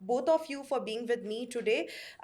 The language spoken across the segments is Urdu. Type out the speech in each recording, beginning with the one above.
both of you for being with me today.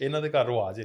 ਇਹਨਾਂ ਦੇ ਘਰ ਰਵਾਜ ਹੈ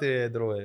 ਤੇ ਇਧਰ ਹੋਏ।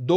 2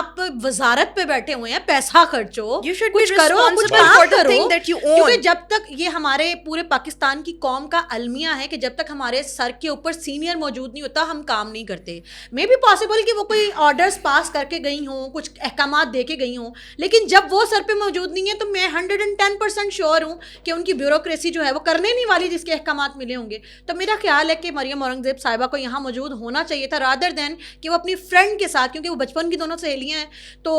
آپ وزارت پہ بیٹھے ہوئے ہیں, پیسہ خرچو, You should be کچھ کرو, کچھ responsible کام for the کرو, thing that you own. کیونکہ جب تک یہ ہمارے پورے پاکستان کی قوم کا المیہ ہے کہ جب تک ہمارے سر کے اوپر سینئر موجود نہیں ہوتا ہم کام نہیں کرتے. مے بی پاسبل کہ وہ کوئی آرڈرز پاس کر کے گئی ہوں, کچھ احکامات دے کے گئی ہوں, لیکن جب وہ سر پہ موجود نہیں ہے تو میں 110% شیور ہوں کہ ان کی بیوروکریسی جو ہے وہ کرنے نہیں والی جس کے احکامات ملے ہوں گے. تو میرا خیال ہے کہ مریم اورنگزیب صاحبہ کو یہاں موجود ہونا چاہیے تھا رادر دین کہ وہ اپنی فرینڈ کے ساتھ, کیونکہ وہ بچپن کی دونوں سہیلیاں ہیں, تو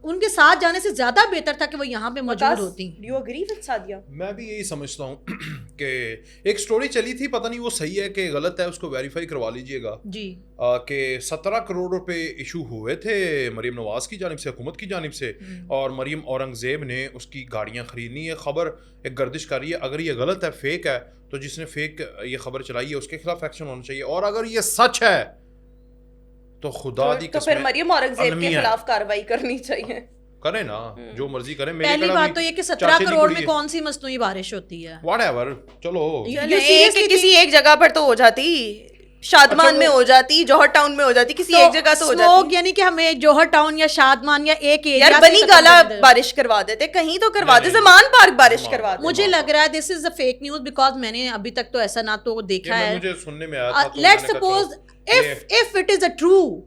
ان کے ساتھ جانے سے زیادہ بہتر تھا کہ وہ یہاں پہ موجود ہوتی. Do you agree with Sadia? میں بھی یہی سمجھتا ہوں کہ ایک سٹوری چلی تھی, پتہ نہیں وہ صحیح ہے کہ غلط ہے, اس کو ویریفائی کروا لیجئے گا, جی, کہ 17 کروڑ روپے ایشو ہوئے تھے مریم نواز کی جانب سے, حکومت کی جانب سے, اور مریم اورنگزیب نے اس کی گاڑیاں خریدنی ہے. خبر ایک گردش کر رہی ہے, اگر یہ غلط ہے, فیک ہے, تو جس نے فیک یہ خبر چلائی ہے اس کے خلاف ایکشن ہونا چاہیے, اور اگر یہ سچ ہے تو خدا دی تو پھر مریم اورنگزیب کے خلاف کارروائی کرنی چاہیے. کریں نا, جو مرضی کریں. پہلی بات تو یہ کہ 17 کروڑ میں کون سی مصنوعی بارش ہوتی ہے, واٹ ایور, چلو کسی ایک جگہ پر تو ہو جاتی, شادمان میں ہو جاتی, جوہر ٹاؤن میں ہو جاتی, کسی ایک جگہ تو ہو جاتی. یعنی کہ ہمیں جوہر ٹاؤن یا شادمان یا ایک ایریا یار بنی گالا بارش کروا دیتے, کہیں تو کروا دے, زمان پارک بارش کروا دے. مجھے لگ رہا ہے دس از اے فیک نیوز, بیکاز میں نے ابھی تک تو ایسا نہ تو دیکھا ہے. مجھے سننے میں آیا تھا. Let's suppose if it is a true,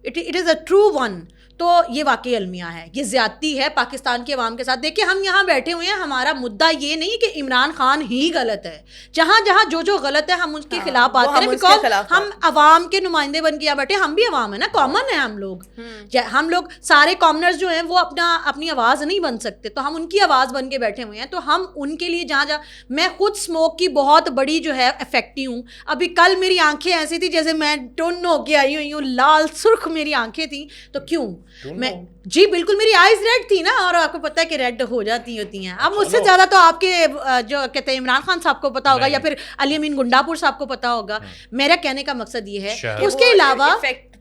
it is a true one, تو یہ واقعی المیہ ہے, یہ زیادتی ہے پاکستان کے عوام کے ساتھ. دیکھیں ہم یہاں بیٹھے ہوئے ہیں, ہمارا مدعا یہ نہیں کہ عمران خان ہی غلط ہے, جہاں جہاں جو غلط ہے ہم اس کے خلاف بات کریں, بیکاز ہم عوام کے نمائندے بن کے یہاں بیٹھے, ہم بھی عوام ہیں نا, کامن ہے ہم لوگ. ہم لوگ سارے کامنرز جو ہیں وہ اپنی آواز نہیں بن سکتے, تو ہم ان کی آواز بن کے بیٹھے ہوئے ہیں. تو ہم ان کے لیے جہاں میں خود اسموک کی بہت بڑی جو ہے افیکٹی ہوں. ابھی کل میری آنکھیں ایسی تھی جیسے میں ٹن ہو کے آئی ہوئی ہوں, لال سرخ میری آنکھیں تھیں. تو کیوں میں, جی بالکل, میری آئیز ریڈ تھی نا, اور آپ کو پتا ہے کہ ریڈ ہو جاتی ہوتی ہیں. اب مجھ سے زیادہ تو آپ کے جو کہتے ہیں عمران خان صاحب کو پتا ہوگا, یا پھر علی امین گنڈاپور صاحب کو پتا ہوگا. میرا کہنے کا مقصد یہ ہے, اس کے علاوہ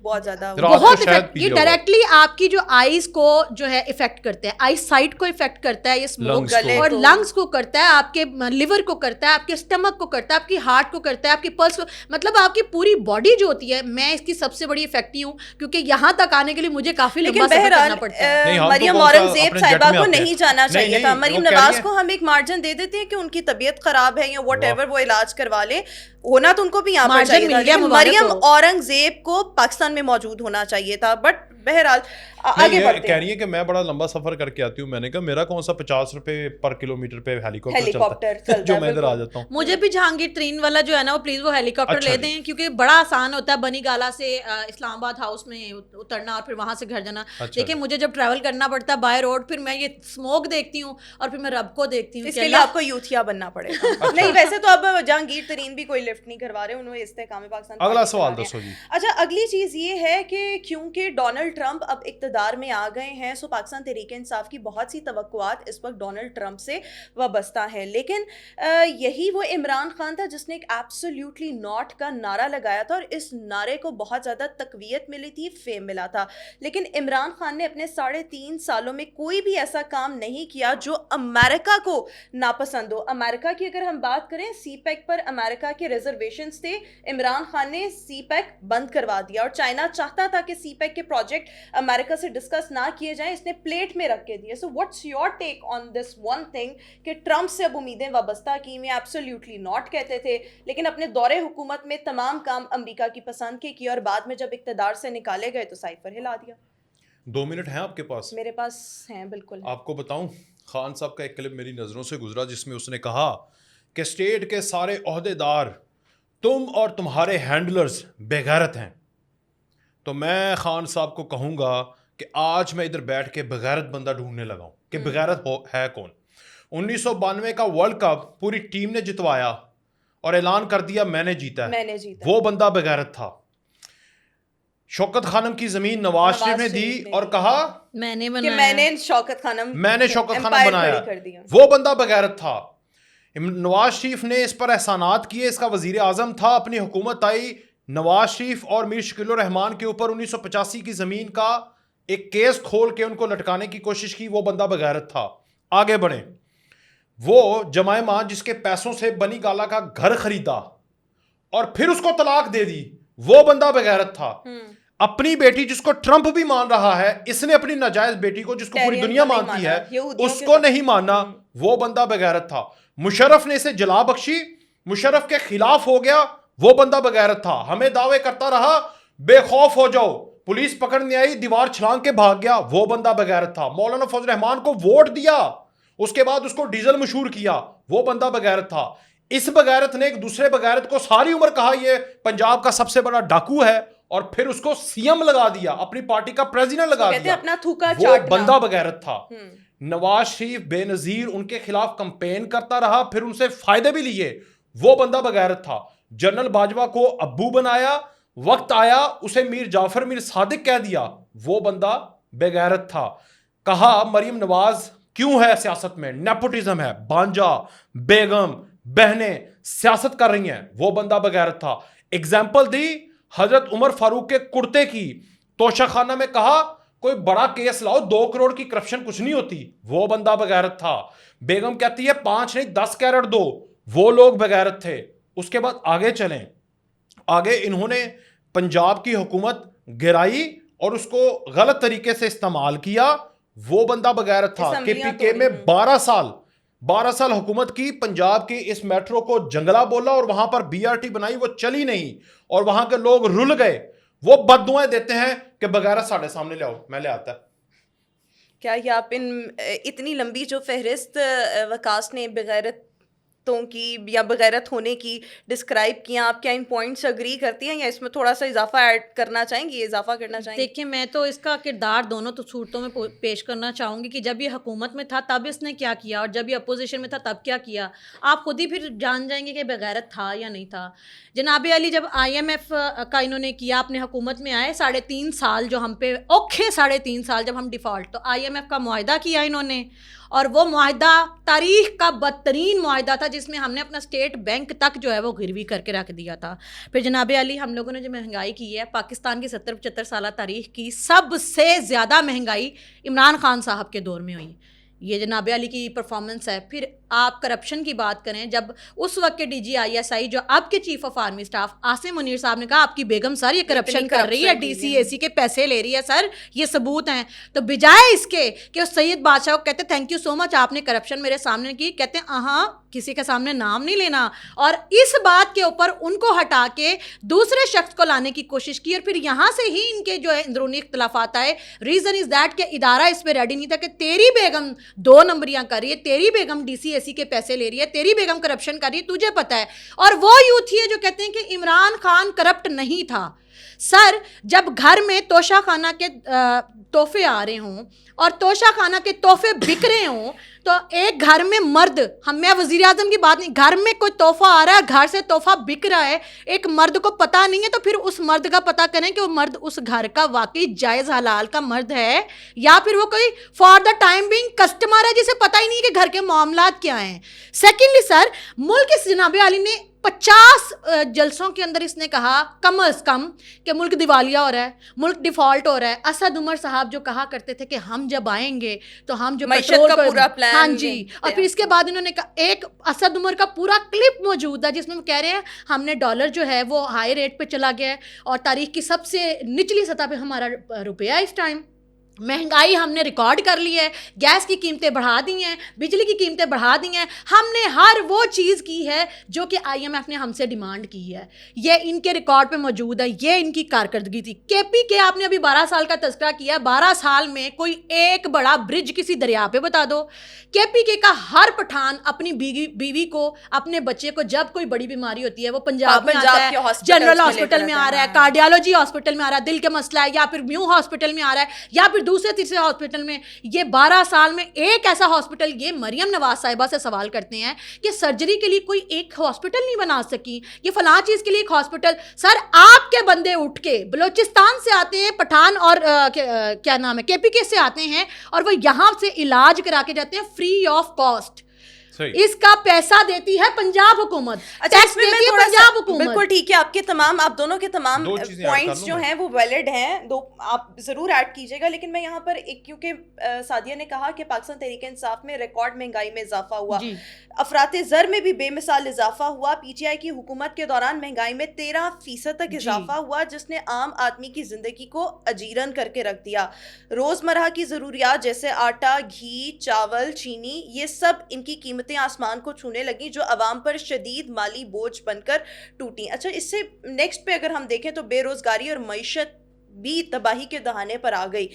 بہت زیادہ بہت افیکٹ, یہ ڈائریکٹلی آپ کی جو آئیز کو جو ہے افیکٹ کرتا ہے, آئی سائٹ کو افیکٹ کرتا ہے یہ اسموک, اور لنگس کو کرتا ہے, آپ کے لیور کو کرتا ہے, آپ کے اسٹمک کو کرتا ہے, آپ کی ہارٹ کو کرتا ہے, آپ کی پلس کو, مطلب آپ کی پوری باڈی جو ہوتی ہے. میں اس کی سب سے بڑی افیکٹی ہوں, کیونکہ یہاں تک آنے کے لیے مجھے کافی لمبا سفر کرنا پڑتا ہے. مریم اورنگزیب صاحبہ کو نہیں جانا چاہیے تھا. مریم نواز کو ہم ایک مارجن دے دیتے ہیں کہ ان کی طبیعت خراب ہے یا واٹ ایور, وہ علاج کروا لے, ہونا تو ان کو بھی یہاں پر چاہیے تھا. مریم اورنگزیب کو پاکستان میں موجود ہونا چاہیے تھا. بٹ بہرحال آگے بڑھتے ہیں. کہہ رہی ہے کہ میں بڑا لمبا سفر کر کے آتی ہوں. میں نے کہا میرا کون سا 50 روپے پر کلومیٹر پہ ہیلی کاپٹر چلتا ہے جو میں ادھر آ جاتا ہوں. مجھے بھی جہانگیر ترین والا جو ہے نا وہ پلیز وہ ہیلی کاپٹر لے دیں, کیونکہ بڑا آسان ہوتا ہے بنی گالا سے اسلام آباد ہاؤس میں اترنا اور پھر وہاں سے گھر جانا. دیکھیں مجھے جب ٹریول کرنا پڑتا ہے بائی روڈ, پھر میں یہ اسموک دیکھتی ہوں اور پھر میں رب کو دیکھتی ہوں. اس کے لیے آپ کو یوتھیا بننا پڑے گا. نہیں ویسے تو اب جہانگیر ترین بھی کوئی لفٹ نہیں کروا رہے, انہوں نے استحکام پاکستان. اگلا سوال دسو جی. اچھا اگلی چیز یہ ہے کہ کیونکہ ڈونلڈ ٹرمپ اب اقتدار میں آ گئے ہیں, سو پاکستان تحریک انصاف کی بہت سی توقعات اس وقت ڈونلڈ ٹرمپ سے وابستہ ہیں. لیکن یہی وہ عمران خان تھا جس نے ایک ایبسولیوٹلی ناٹ کا نعرہ لگایا تھا, اور اس نعرے کو بہت زیادہ تقویت ملی تھی, فیم ملا تھا. لیکن عمران خان نے اپنے 3.5 سالوں میں کوئی بھی ایسا کام نہیں کیا جو امریکہ کو ناپسند ہو. امریکہ کی اگر ہم بات کریں, سی پیک پر امریکہ کے ریزرویشنز تھے, عمران خان نے سی پیک بند کروا دیا, اور چائنا چاہتا تھا کہ سی پیک کے پروجیکٹ امریکہ سے ڈسکس نہ کیے جائیں, اس نے پلیٹ میں رکھ کے دیے. So what's your take on this one thing کہ ٹرمپ سے اب امیدیں وابستہ کی ہوئی, ایبسولیوٹلی ناٹ کہتے تھے, لیکن اپنے دور حکومت میں تمام کام امریکہ کی پسند کے کیے, اور بعد میں جب اقتدار سے نکالے گئے تو سائفر ہلا دیا. 2 منٹ ہیں آپ کے پاس؟ میرے پاس ہیں بالکل. آپ کو بتاؤں, خان صاحب کا ایک کلپ میری نظروں سے گزرا جس میں اس نے کہا کہ اسٹیٹ کے سارے عہدیدار تم اور تمہارے ہینڈلرز بے غیرت ہیں. تو میں خان صاحب کو کہوں گا کہ آج میں ادھر بیٹھ کے بغیرت بندہ ڈھونڈنے لگا ہوں کہ بغیرت ہے کون. 1992 کا ورلڈ کپ پوری ٹیم نے جتوایا اور اعلان کر دیا میں نے جیتا ہے, وہ بندہ بغیرت تھا. شوکت خانم کی زمین نواز شریف نے دی اور کہا میں نے شوکت خانم بنایا, وہ بندہ بغیرت تھا. نواز شریف نے اس پر احسانات کیے, اس کا وزیر اعظم تھا, اپنی حکومت آئی, نواز شریف اور میر شکیل الرحمان کے اوپر 1985 کی زمین کا ایک کیس کھول کے ان کو لٹکانے کی کوشش کی, وہ بندہ بغیرت تھا. آگے بڑھیں, وہ جمائمہ جس کے پیسوں سے بنی گالا کا گھر خریدا اور پھر اس کو طلاق دے دی, وہ بندہ بغیرت تھا. اپنی بیٹی جس کو ٹرمپ بھی مان رہا ہے, اس نے اپنی ناجائز بیٹی کو جس کو پوری دنیا مانتی ہے اس کو نہیں ماننا, وہ بندہ بغیرت تھا. مشرف نے اسے جلا بخشی, مشرف کے خلاف ہو گیا, وہ بندہ بغیرت تھا. ہمیں دعوے کرتا رہا بے خوف ہو جاؤ, پولیس پکڑنے آئی دیوار چھلانگ کے بھاگ گیا, وہ بندہ بغیرت تھا. مولانا فضل الرحمان کو ووٹ دیا, اس کے بعد اس کو ڈیزل مشہور کیا, وہ بندہ بغیرت تھا. اس بغیرت نے ایک دوسرے بغیرت کو ساری عمر کہا یہ پنجاب کا سب سے بڑا ڈاکو ہے, اور پھر اس کو سی ایم لگا دیا, اپنی پارٹی کا پریزیڈنٹ لگا دیا. وہ بندہ بغیرت تھا. نواز شریف بے نظیر ان کے خلاف کمپین کرتا رہا, پھر ان سے فائدے بھی لیے, وہ بندہ بغیرت تھا. جنرل باجوہ کو ابو بنایا, وقت آیا اسے میر جعفر میر صادق کہہ دیا, وہ بندہ بغیرت تھا. کہا مریم نواز کیوں ہے سیاست میں, نیپوٹزم ہے, بانجا بیگم بہنیں سیاست کر رہی ہیں, وہ بندہ بغیرت تھا. ایگزامپل دی حضرت عمر فاروق کے کرتے کی, توشہ خانہ میں کہا کوئی بڑا کیس لاؤ, 2 کروڑ کی کرپشن کچھ نہیں ہوتی, وہ بندہ بغیرت تھا. بیگم کہتی ہے 5 نہیں 10 کیرٹ دو, وہ لوگ بغیرت تھے. اس کے بعد آگے چلیں, آگے انہوں نے پنجاب کی حکومت گرائی اور اس کو غلط طریقے سے استعمال کیا, وہ بندہ بغیرت تھا. کے پی کے میں 12 سال حکومت کی, پنجاب کی اس میٹرو کو جنگلہ بولا اور وہاں پر بی آر ٹی بنائی, وہ چلی نہیں اور وہاں کے لوگ رل گئے. وہ بد دعائیں دیتے ہیں کہ بغیرت ساڑھے سامنے لے آؤ, میں لے آتا ہے. کیا یہ آپ اتنی لمبی جو فہرست وکاس نے بغیرتوں کی یا بغیرت ہونے کی ڈسکرائب کیا, آپ کیا ان پوائنٹس اگری کرتی ہیں یا اس میں تھوڑا سا اضافہ ایڈ کرنا چاہیں گی, اضافہ کرنا چاہیں گی؟ دیکھیں میں تو اس کا کردار دونوں تو صورتوں میں پیش کرنا چاہوں گی کہ جب یہ حکومت میں تھا تب اس نے کیا کیا, اور جب یہ اپوزیشن میں تھا تب کیا کیا. آپ خود ہی پھر جان جائیں گے کہ بغیرت تھا یا نہیں تھا. جناب علی جب آئی ایم ایف کا انہوں نے کیا, اپنے حکومت میں آئے 3.5 سال جو ہم پہ اوکھے 3.5 سال جب ہم ڈیفالٹ, تو آئی ایم ایف کا معاہدہ کیا انہوں نے, اور وہ معاہدہ تاریخ کا بدترین معاہدہ تھا جس میں ہم نے اپنا اسٹیٹ بینک تک جو ہے وہ گروی کر کے رکھ دیا تھا. پھر جناب علی ہم لوگوں نے جو مہنگائی کی ہے, پاکستان کی 70-75 سالہ تاریخ کی سب سے زیادہ مہنگائی عمران خان صاحب کے دور میں ہوئی. یہ جناب علی کی پرفارمنس ہے. پھر آپ کرپشن کی بات کریں, جب اس وقت کے D G I S I جو اب کے chief of army staff Asim Munir صاحب نے کہا آپ کی بیگم سر یہ کرپشن کر رہی ہے, ڈی سی اے سی کے پیسے لے رہی ہے سر, یہ ثبوت ہیں, تو بجائے اس کے کہ اس سید بادشاہ کو کہتے تھینک یو سو مچ آپ نے کرپشن میرے سامنے کی, کہتے ہیں ہاں کسی کے سامنے نام نہیں لینا, اور اس بات کے اوپر ان کو ہٹا کے دوسرے شخص کو لانے کی کوشش کی, اور پھر یہاں سے ہی ان کے جو ہے اندرونی اختلافات آئے. ریزن از دیٹ کہ ادارہ اس پہ ریڈی نہیں تھا کہ تیری بیگم 2 نمبریاں کر رہی ہے, تیری بیگم ڈی سی اے سی کے پیسے لے رہی ہے, تیری بیگم کرپشن کر رہی ہے, تجھے پتہ ہے. اور وہ یوتھ ہی ہے جو کہتے ہیں کہ عمران خان کرپٹ نہیں تھا. سر جب گھر میں توشہ خانہ کے تحفے آ رہے ہوں اور توشہ خانہ کے تحفے بک رہے ہوں, تو ایک گھر میں مرد, میں وزیر اعظم کی بات نہیں, گھر میں کوئی تحفہ آ رہا ہے, گھر سے تحفہ بک رہا ہے, ایک مرد کو پتہ نہیں ہے, تو پھر اس مرد کا پتہ کریں کہ وہ مرد اس گھر کا واقعی جائز حلال کا مرد ہے یا پھر وہ کوئی for the time being customer ہے جسے پتہ ہی نہیں کہ گھر کے معاملات کیا ہیں. سیکنڈلی سر ملک اس جناب علی نے 50 جلسوں کے اندر اس نے کہا کم از کم کہ ملک دیوالیہ ہو رہا ہے, ملک ڈیفالٹ ہو رہا ہے. اسد عمر صاحب جو کہا کرتے تھے کہ ہم جب آئیں گے تو ہم جو معیشت کا پورا پلان, ہاں جی, اور پھر اس کے بعد انہوں نے کہا, ایک اسد عمر کا پورا کلپ موجود ہے جس میں وہ کہہ رہے ہیں ہم نے ڈالر جو ہے وہ ہائی ریٹ پہ چلا گیا ہے اور تاریخ کی سب سے نچلی سطح پہ ہمارا روپیہ ہے اس ٹائم, مہنگائی ہم نے ریکارڈ کر لی ہے, گیس کی قیمتیں بڑھا دی ہیں, بجلی کی قیمتیں بڑھا دی ہیں, ہم نے ہر وہ چیز کی ہے جو کہ آئی ایم ایف نے ہم سے ڈیمانڈ کی ہے. یہ ان کے ریکارڈ پہ موجود ہے, یہ ان کی کارکردگی تھی. کے پی کے آپ نے ابھی 12 سال کا تذکرہ کیا, 12 سال میں کوئی ایک بڑا برج کسی دریا پہ بتا دو. کے پی کے کا ہر پٹھان اپنی بیوی کو, اپنے بچے کو جب کوئی بڑی بیماری ہوتی ہے وہ پنجاب میں آتا ہے, جنرل ہاسپٹل میں آ رہا ہے, کارڈیالوجی ہاسپٹل میں آ رہا ہے, دل کا مسئلہ ہے, یا پھر میو ہاسپٹل میں آ رہا ہے, یا پھر دوسرے تیسرے ہاسپٹل میں. یہ 12 سال میں ایک ایسا ہاسپٹل, یہ مریم نواز صاحبہ سے سوال کرتے ہیں کہ سرجری کے لیے کوئی ایک ہاسپٹل نہیں بنا سکی, یہ فلاں چیز کے لیے ایک ہاسپٹل. سر آپ کے بندے اٹھ کے بلوچستان سے آتے ہیں, پٹھان اور کیا نام ہے کے پی کے سے آتے ہیں, اور وہ یہاں سے علاج کرا کے جاتے ہیں فری آف کاسٹ. اس کا پیسہ دیتی ہے پنجاب حکومت, ٹیکس دیتی ہے پنجاب حکومت. بالکل ٹھیک ہے, آپ دونوں کے تمام دو چیزیں پوائنٹس جو ہیں وہ ویلڈ ہیں, دو آپ ضرور ایڈ کیجیے گا, لیکن میں یہاں پر ایک, کیونکہ سعدیہ نے کہا کہ پاکستان تحریک انصاف میں ریکارڈ مہنگائی میں اضافہ ہوا, افراط زر میں بھی بے مثال اضافہ ہوا. پی ٹی آئی کی حکومت کے دوران مہنگائی میں 13% تک اضافہ ہوا, جس نے عام آدمی کی زندگی کو اجیرن کر کے رکھ دیا. روزمرہ کی ضروریات جیسے آٹا, گھی, چاول, چینی, یہ سب ان کی قیمتیں آسمان کو چھونے لگی, جو عوام پر شدید مالی بوجھ بن کر ٹوٹی. اچھا, اس سے نیکسٹ پہ اگر ہم دیکھیں تو بے روزگاری اور معیشت بھی تباہی کے دہانے پر آ گئی.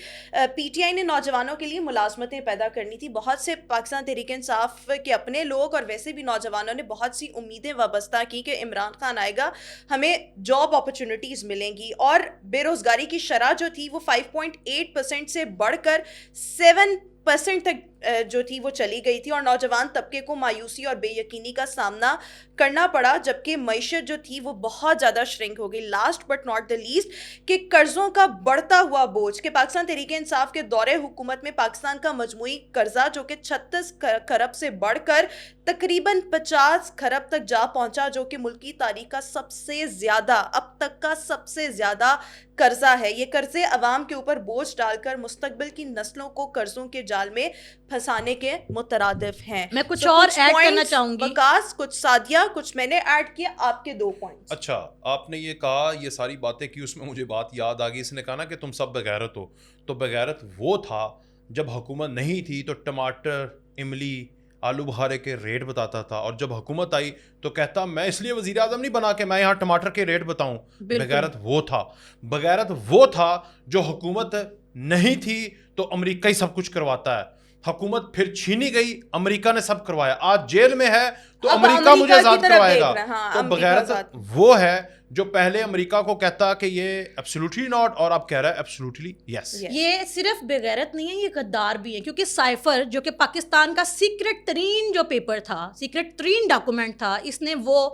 پی ٹی آئی نے نوجوانوں کے لیے ملازمتیں پیدا کرنی تھی. بہت سے پاکستان تحریک انصاف کے اپنے لوگ اور ویسے بھی نوجوانوں نے بہت سی امیدیں وابستہ کی کہ عمران خان آئے گا, ہمیں جاب اپرچونٹیز ملیں گی, اور بے روزگاری کی شرح جو تھی وہ 5.8% سے بڑھ کر 7% تک جو تھی وہ چلی گئی تھی, اور نوجوان طبقے کو مایوسی اور بے یقینی کا سامنا کرنا پڑا, جبکہ معیشت جو تھی وہ بہت زیادہ شرنک ہو گئی. Last but not the least, کہ قرضوں کا بڑھتا ہوا بوجھ, کہ پاکستان تحریک انصاف کے دور حکومت میں پاکستان کا مجموعی قرضہ جو کہ 36 کھرب سے بڑھ کر تقریباً 50 کھرب تک جا پہنچا, جو کہ ملکی تاریخ کا سب سے زیادہ, اب تک کا سب سے زیادہ قرضہ ہے. یہ قرضے عوام کے اوپر بوجھ ڈال کر مستقبل کی نسلوں کو قرضوں کے جال میں پھنسانے کے مترادف ہیں. میں کچھ اور ایڈ کرنا چاہوں گی. وکاس, کچھ سعدیہ, کچھ میں نے ایڈ کیا, آپ کے 2 پوائنٹس. اچھا, آپ نے یہ کہا, یہ ساری باتیں کی, اس میں مجھے بات یاد آ گئی. اس نے کہا نا کہ تم سب بغیرت ہو, تو بغیرت وہ تھا جب حکومت نہیں تھی تو ٹماٹر, املی, آلو بخارے کے ریٹ بتاتا تھا, اور جب حکومت آئی تو کہتا میں اس لیے وزیر اعظم نہیں بنا کہ میں یہاں ٹماٹر کے ریٹ بتاؤں. بغیرت وہ تھا. بغیرت وہ تھا جو حکومت نہیں تھی تو امریکہ ہی سب کچھ کرواتا ہے, حکومت پھر چھینی گئی, امریکہ نے سب کروایا, آج جیل میں ہے تو امریکہ مجھے آزاد کروائے گا. تو بغیرت وہ ہے جو پہلے امریکہ کو کہتا کہ یہ ایبسولوٹلی ناٹ, اور اب کہہ رہا ہے ایبسولوٹلی یس. یہ صرف بغیرت نہیں ہے, یہ غدار بھی ہے, کیونکہ سائفر جو کہ پاکستان کا سیکرٹ ترین جو پیپر تھا, سیکرٹ ترین ڈاکومنٹ تھا, اس نے وہ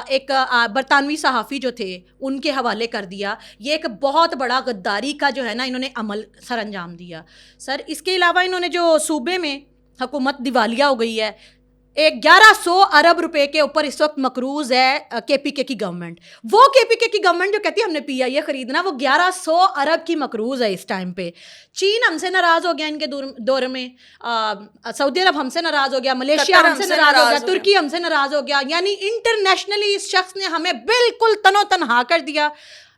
ایک برطانوی صحافی جو تھے ان کے حوالے کر دیا. یہ ایک بہت بڑا غداری کا جو ہے نا انہوں نے عمل سر انجام دیا. سر اس کے علاوہ انہوں نے جو صوبے میں حکومت دیوالیہ ہو گئی ہے, 1100 ارب روپے کے اوپر اس وقت مقروض ہے کے پی کے کی گورنمنٹ. وہ کے پی کے کی گورنمنٹ جو کہتی ہے ہم نے پی آئی اے خریدنا, وہ 1100 ارب کی مقروض ہے اس ٹائم پہ. چین ہم سے ناراض ہو گیا ان کے دور میں, سعودی عرب ہم سے ناراض ہو گیا, ملیشیا ہم سے ناراض ہو گیا, ترکی ہم سے ناراض ہو گیا. یعنی انٹرنیشنلی اس شخص نے ہمیں بالکل تنو تنہا کر دیا,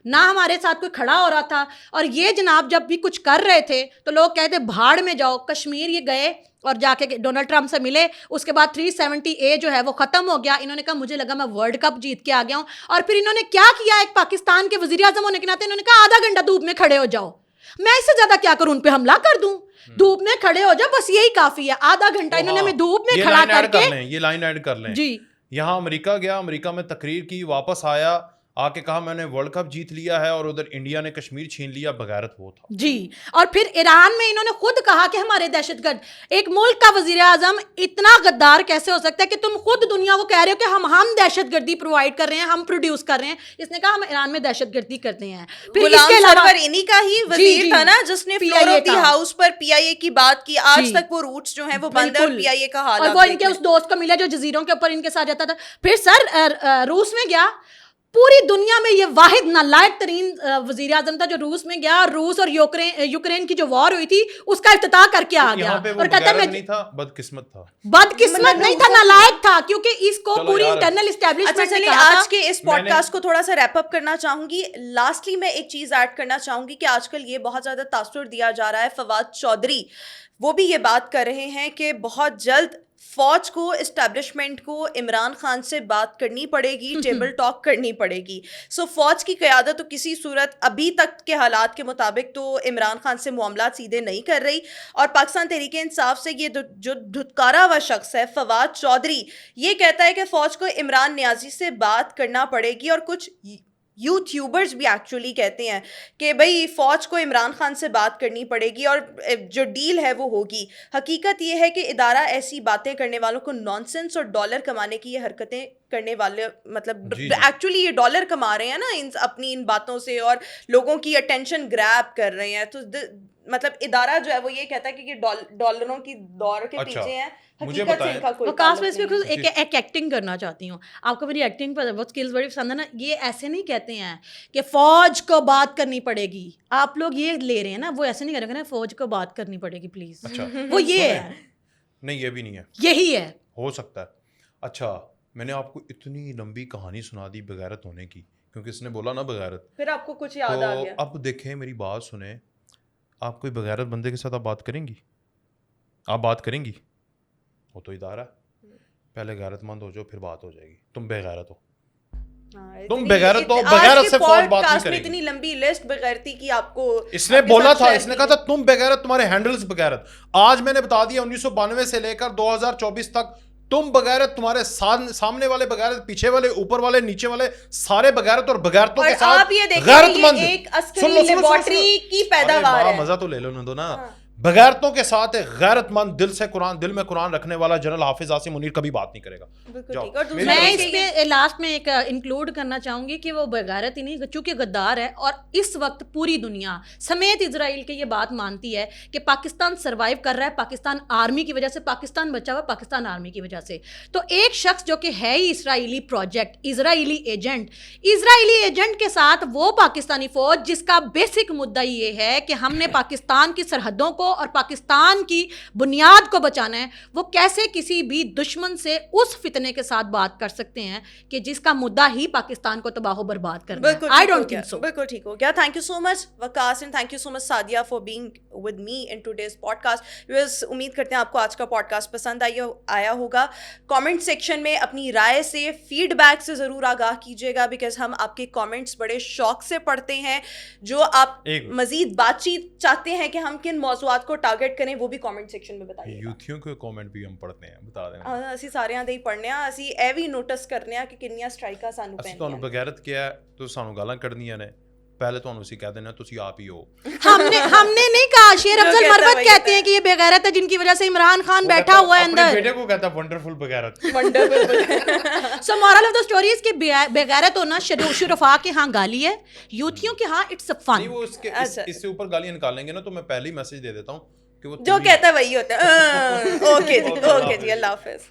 نہ ہمارے ساتھ کوئی کھڑا ہو رہا تھا. اور یہ جناب جب بھی کچھ کر رہے تھے تو لوگ کہتے بھاڑ میں جاؤ. کشمیر یہ گئے اور جا کے ڈونلڈ ٹرمپ سے ملے, اس کے بعد 370A جو ہے وہ ختم ہو گیا. انہوں نے کہا مجھے لگا میں ورلڈ کپ جیت کے آ گیا ہوں. اور پھر انہوں نے کیا کیا, ایک پاکستان کے وزیر اعظم ہونے کے ناطے انہوں نے کہا آدھا گھنٹہ دھوپ میں کھڑے ہو جاؤ, میں اس سے زیادہ کیا کروں, ان پہ حملہ کر دوں, دھوپ میں کھڑے ہو جاؤ, بس یہی کافی ہے. آدھا گھنٹہ انہوں نے ہمیں دھوپ میں کھڑا کر کے, یہ لائن ایڈ کر لیں. جی, یہاں امریکہ گیا, امریکہ میں تقریر کی, واپس آیا, آ کے کہا میں نے ورلڈ کپ جیت لیا ہے, اور ادھر انڈیا نے کشمیر چھین لیا. بغیرت وہ تھا. جی. اور پھر ایران میں انہوں نے خود کہا کہ ہمارے دہشت گرد, ایک ملک کا وزیر اعظم اتنا غدار کیسے ہو سکتا ہے کہ تم خود دنیا کو کہہ رہے ہو کہ ہم دہشت گردی پرووائڈ کر رہے ہیں, ہم پروڈیوس کر رہے ہیں. اس نے کہا ہم ایران میں دہشت گردی کرتے ہیں. پھر اس کے علاوہ انہی کا ہی وزیر تھا نا جس نے فلور آف دی ہاؤس پر پی آئی اے کی بات کی. آج تک وہ روٹس جو ہیں وہ بند ہے, پی آئی اے کا حال, اور وہ ان کے اس دوست کو ملا جو جزیروں کے اوپر ان کے ساتھ جاتا تھا. پھر سر روس میں گیا, پوری دنیا میں یہ واحد نالائق ترین وزیر اعظم تھا جو روس میں گیا, اور روس اور یوکرین کی جو وار ہوئی تھی اس کا افتتاح کر کے آ گیا. اور کہتا میں نہیں تھا, بدقسمت تھا, بدقسمت نہیں تھا, نالائق تھا, کیونکہ اس کو پوری انٹرنل اسٹیبلشمنٹ نے کہا. آج کے اس پوڈ کاسٹ کو تھوڑا سا ریپ اپ کرنا چاہوں گی. لاسٹلی میں ایک چیز ایڈ کرنا چاہوں گی کہ آج کل یہ بہت زیادہ تاثر دیا جا رہا ہے. فواد چودھری وہ بھی یہ بات کر رہے ہیں کہ بہت جلد فوج کو, اسٹیبلشمنٹ کو عمران خان سے بات کرنی پڑے گی, ٹیبل ٹاک کرنی پڑے گی. سو فوج کی قیادت تو کسی صورت ابھی تک کے حالات کے مطابق تو عمران خان سے معاملات سیدھے نہیں کر رہی. اور پاکستان تحریک انصاف سے یہ جو دھتکارا ہوا شخص ہے فواد چودھری, یہ کہتا ہے کہ فوج کو عمران نیازی سے بات کرنا پڑے گی. اور کچھ یوٹیوبرز بھی ایکچولی کہتے ہیں کہ بھئی فوج کو عمران خان سے بات کرنی پڑے گی اور جو ڈیل ہے وہ ہوگی. حقیقت یہ ہے کہ ادارہ ایسی باتیں کرنے والوں کو نان سینس اور ڈالر کمانے کی یہ حرکتیں کرنے والے مطلب جی ایکچولی یہ ڈالر کما رہے ہیں نا اپنی ان باتوں سے اور لوگوں کی اٹینشن گریب کر رہے ہیں, تو مطلب ادارہ جو ہے وہ یہ کہتا ہے کہ یہ ڈالروں کی دور کے پیچھے ہیں, مجھے حقیقت سے ان کا کوئی وکاس میں اس پہ ایک ایکٹنگ کرنا چاہتی ہوں. آپ کو میری ایکٹنگ پر وہ اسکلز بڑی پسند ہے نا. یہ ایسے نہیں کہتے ہیں کہ فوج کو بات کرنی پڑے گی, آپ لوگ یہ لے رہے ہیں نا, وہ ایسے نہیں کریں گے نا فوج کو بات کرنی پڑے گی پلیز. اچھا وہ یہ ہے نہیں, یہ بھی نہیں ہے, یہی ہے, ہو سکتا ہے. اچھا میں نے آپ کو اتنی لمبی کہانی سنا دی بغیرت ہونے کی, کیونکہ اس نے بولا نا بغیرت, پھر آپ کو کچھ یاد آ تو گیا. اب دیکھیں میری بات سنیں, آپ کوئی بغیرت بندے کے ساتھ آپ بات کریں گی؟ آپ بات کریں گی؟ وہ تو ادارہ, پہلے غیرت مند ہو جاؤ پھر بات ہو جائے گی. تم بغیرت ہو, تم بغیرت ہو, بغیرت سے فوج بات نہیں کرے گی. اتنی لمبی لسٹ بغیرتی کی آپ کو اس نے بولا تھا, اس نے کہا تھا تم بغیرت, تمہارے ہینڈلز بغیرت. آج میں نے بتا دیا 1992 سے لے کر 2024 تک تم بغیرت, تمہارے سامنے والے بغیرت, پیچھے والے, اوپر والے, نیچے والے, سارے بغیرت اور بغیرتوں کے ساتھ غیرت مند. ایک عسکری لیبارٹری کی پیداوار ہے. مزہ تو لے لو دو نا. بغیرتوں کے ساتھ ایک غیرت مند دل میں قرآن رکھنے والا جنرل حافظ عاصم منیر کبھی بات نہیں کرے گا. میں اس پہ لاسٹ میں ایک انکلوڈ کرنا چاہوں گی کہ وہ بغیرت ہی نہیں, چونکہ غدار ہے, اور اس وقت پوری دنیا سمیت اسرائیل کی یہ بات مانتی ہے کہ پاکستان سروائیو کر رہا ہے پاکستان آرمی کی وجہ سے, پاکستان بچا ہوا پاکستان آرمی کی وجہ سے. تو ایک شخص جو کہ ہے ہی اسرائیلی پروجیکٹ, اسرائیلی ایجنٹ کے ساتھ وہ پاکستانی فوج جس کا بیسک مدعا یہ ہے کہ ہم نے پاکستان کی سرحدوں کو اور پاکستان کی بنیاد کو بچانا ہے, وہ کیسے کسی بھی دشمن سے اس فتنے کے ساتھ بات کر سکتے ہیں کہ جس کا مدعا ہی پاکستان کو تباہ و برباد کرنا ہے. I don't think so. بالکل ٹھیک ہو گیا. Thank you so much Vikas and thank you so much Sadia for being with me in today's podcast. Viewers امید کرتے ہیں آپ کو آج کا پوڈ کاسٹ پسند آیا ہوگا. کامنٹ سیکشن میں اپنی رائے سے, فیڈ بیک سے ضرور آگاہ کیجیے گا, بیکاز ہم آپ کے کامنٹس بڑے شوق سے پڑھتے ہیں. جو آپ مزید بات چیت چاہتے ہیں کہ ہم کن موضوعات کو ٹارگیٹ کریں وہ بھی کامنٹ سیکشن میں بتائیے. یوتھیوں کے کامنٹ بھی ہم پڑھتے ہیں, بتا دیں. ਅਸੀਂ ਸਾਰਿਆਂ ਦੇ ਹੀ ਪੜ੍ਹਨੇ ਆ, ਅਸੀਂ ਇਹ ਵੀ ਨੋਟਿਸ ਕਰਨੇ ਆ ਕਿ ਕਿੰਨੀਆਂ ਸਟ੍ਰਾਈਕਾਂ ਸਾਨੂੰ ਅਸੀਂ ਪੈਂਦੀਆਂ. ਤੁਹਾਨੂੰ ਬਗੈਰਤ ਕਿਹਾ تو ਸਾਨੂੰ ਗਾਲਾਂ ਕੱਢਣੀਆਂ ਨੇ, پہلے تو ਅਸੀਂ ਕਹਿ دینا ਤੁਸੀਂ آپ ہی ہو. ہم نے نہیں کہا, شیر افضل مروت کہتے ہیں کہ یہ بغیرت ہے جن کی وجہ سے عمران خان بیٹھا ہوا ہے اندر. اپنے بیٹے کو کہتا ہے ونڈرفل بغیرت. So moral of the story is کہ بغیرت ہونا شرفا کے ہاں گالی ہے, یوتھیوں کے ہاں اٹس فن. وہ اس سے اوپر گالیاں نکالیں گے نا تو میں پہلے ہی میسج دے دیتا ہوں کہ وہ جو کہتا ہے وہی ہوتا ہے. اوکے جی, اللہ حافظ.